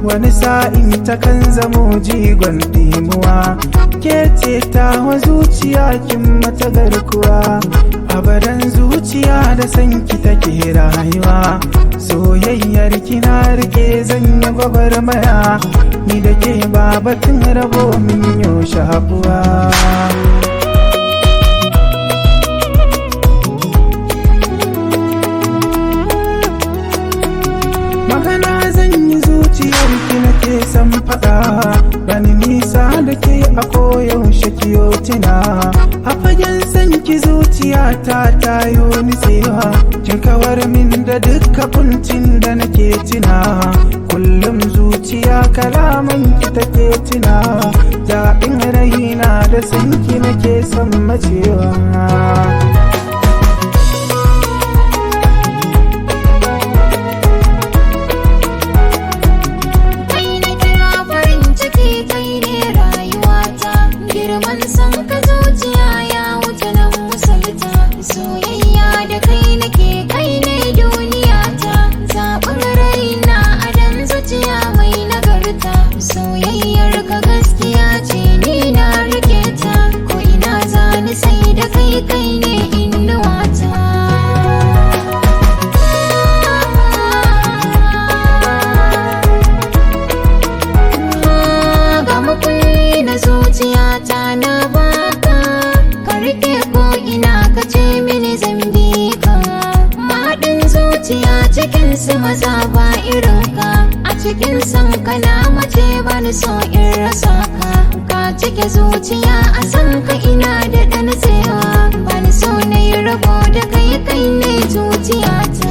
wani sa'in ta kan zamo jigon dimuwa. Ke ce tawa zuciya kin mata garkuwa, abadan zuciya da sanki take rayuwa. Soyayyar kina rike zan yi gwagwarmaya, ni da ke ba batun rabo min yo shakuwa. Magana zan yi zuciyar ki nake san faɗa, bani nisa da ke a koyaushe kiyo tuna. A fagen san ki zuciya ta tayo nitsewa, kin kawar min da dukkan kuncin da nake tuna. Kullum zuciya kalaman ki take tuna, daɗin raina da san ki nake son macewa. Soyayya da kai nake, kai ne duniyata, zaɓin raina a dan zuciya mai nagarta. Soyayyar ka gaskiya ce ni na rike ta, ko ina zani sai da kai, kai ne inuwata. Ga makulli na zuciyata na baka, ka rike ko ina ka ce mini zambi ka. Mahaɗin zuciya cikin su maza ba irin ka, a cikin san ka na mace bani so in rasa ka. Ka cike zuciya a san ka ina da ɗan tsewa, bani so na yi rabo da kai, kai ne zuciyata.